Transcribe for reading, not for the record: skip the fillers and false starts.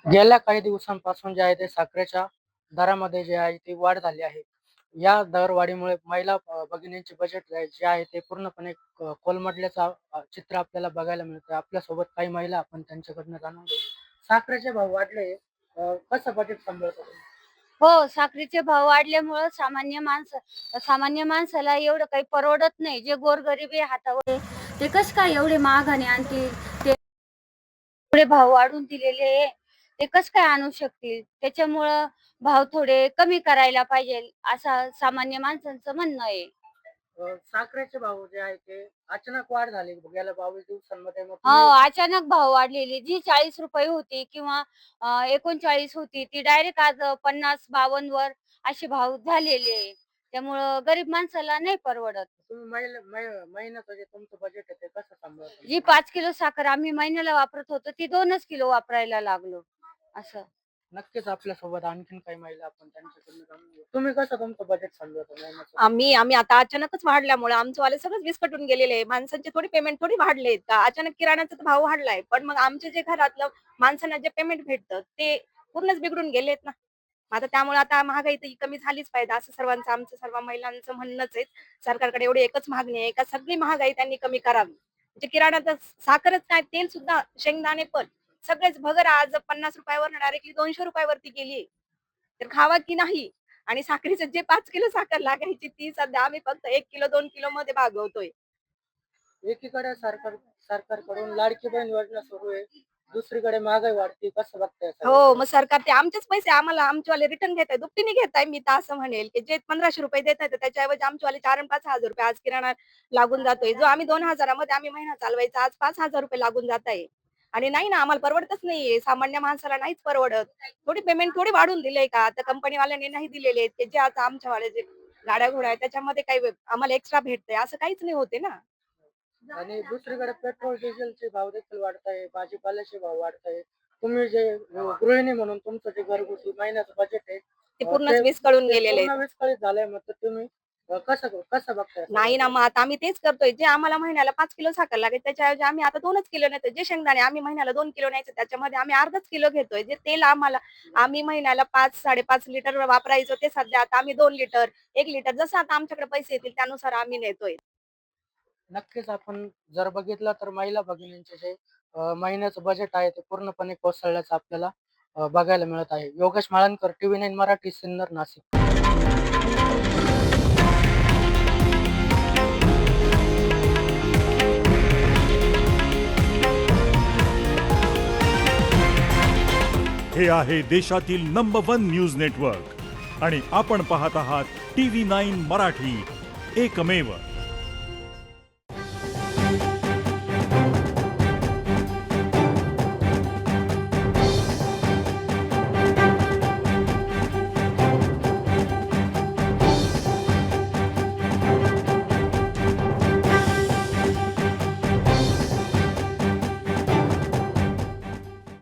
गेल्या काही दिवसांपासून जे आहे ते साखरेच्या दरामध्ये जे आहे ती वाढ झाली आहे. या दरवाढीमुळे महिला भगिनींचे बजेट जे आहे ते पूर्णपणे कोलमडल्याचं चित्र आपल्याला बघायला मिळतं. आपल्यासोबत काही महिला आपण त्यांच्याकडनं जाणून घेऊ. साखरेचे भाव वाढले, कसं बजेट सांभाळता तुम्ही? हो, साखरेचे भाव वाढल्यामुळं सामान्य माणसाला एवढं काही परवडत नाही. जे गोरगरिबी हातावर आहे, ते कसं काय एवढे महागाने आणतील? ते एवढे भाव वाढवून दिलेले आहे, ते कसं काय आणू शकतील? त्याच्यामुळं भाव थोडे कमी करायला पाहिजे, असं सामान्य माणसांचं म्हणणं आहे. साखरेचे भाव जे आहे ते अचानक वाढ झाली गेल्या 22 दिवसांमध्ये. मग हो, तुम्ही अचानक भाव वाढलेली. जी ₹40 होती किंवा 39 होती, ती डायरेक्ट आज 50-52 वर असे भाव झालेले आहे. त्यामुळं गरीब माणसाला नाही परवडत. तुम्ही महिन्याचं जे तुमचं बजेट आहे ते कसं सांभाळता? जी 5 किलो साखर आम्ही महिन्याला वापरत होतो, ती 2च किलो वापरायला लागलो. असं. नक्कीच आपल्यासोबत आणखीन काही महिला आपण त्यांच्याकडनं जाणून घेऊ. तुम्ही कसं तुमचं बजेट सांभाळता महिन्याचं? आम्ही आता अचानकच वाढल्यामुळे आमचंवाले सगळंच विस्कटून गेलेले आहे. माणसांचे थोडी पेमेंट थोडी वाढलेत का? अचानक किराणाचा तर भाव वाढलाय. पण मग आमचे जे घरातलं माणसांना जे पेमेंट भेटतं ते पूर्णच बिघडून गेलेत ना. मग आता त्यामुळे आता महागाई तर ही कमी झालीच पाहिजे असं आमचं सर्व महिलांचं म्हणणंच आहे. सरकारकडे एवढी एकच मागणी आहे का सगळी महागाई त्यांनी कमी करावी. म्हणजे किराणा तर साखरच काय तेल सुद्धा शेंगदाणे पण सगळेच भगर आज ₹50 वर डायरेक्टली ₹200 वरती गेली. तर खावा की नाही? आणि साखरेचं जे 5 किलो साखर लागायची ती सध्या आम्ही फक्त 1 किलो 2 किलो मध्ये भागवतोय. एकीकडे सरकारकडून लाडकी बहीण योजना सुरू आहे. दुसरीकडे महागाई वाढते. कसं बघताय हो, सगळीकडे? मग सरकार ते आमचेच पैसे आम्हाला आमचेवाले रिटर्न घेताय. दुपटीने घेताय मी तर असं म्हणेल, की जे ₹1500 देतायत त्याच्याऐवजी आमचेवाले 4 आणि ₹5000 आज किराणा लागून जातोय. जो आम्ही 2000 मध्ये आम्ही महिना चालवायचा आज ₹5000 लागून जात आहे. आणि नाही ना आम्हाला परवडतच नाहीये. सामान्य माणसाला नाहीच परवडत. थोडी पेमेंट थोडी वाढून दिलंय का? आता कंपनीवाल्यांनी नाही दिलेले आहेत, जे आता आमच्यावाले जे गाड्या-घोड्या आहेत त्याच्यामध्ये काही आम्हाला एक्स्ट्रा भेटतंय असं काहीच नाही होते ना. आणि दुसरीकडे पेट्रोल डिझेलचे भाव देखील वाढताय, भाजीपाल्याचे भाव वाढताय. तुम्ही जे गृहिणी म्हणून तुमचं जे घरगुती महिन्याचं बजेट आहे, ते पूर्णच विस्कळून गेलेले आहेत. पूर्ण विस्कळीत झालंय. मग तर तुम्ही कसं कसं बघताय नाही ना, सगळीकडे? मग आता आम्ही तेच करतोय. जे आम्हाला महिन्याला 5 किलो साखर लागेल, त्याच्याऐवजी आम्ही आता 2च किलो नेतोय. जे शेंगदाणे आम्ही महिन्याला 2 किलो न्यायचे, त्याच्यामध्ये आम्ही अर्धाच किलो घेतोय. जे तेल आम्ही महिन्याला 5-5.5 लिटर वापरायचो, ते सध्या आता आम्ही 2 लिटर, 1 लिटर जसं आता आमच्याकडे पैसे येतील त्यानुसार आम्ही नेतोय. नक्कीच आपण जर बघितलं तर महिला भगिनींचे जे महिन्याचं बजेट आहे ते पूर्णपणे कोसळल्याचं आपल्याला बघायला मिळत आहे. योगेश माळनकर, TV9 मराठी, सिन्नर, नाशिक. हे आहे देशातील नंबर 1 न्यूज नेटवर्क आणि आपण पाहत आहात TV9 मराठी, एकमेव.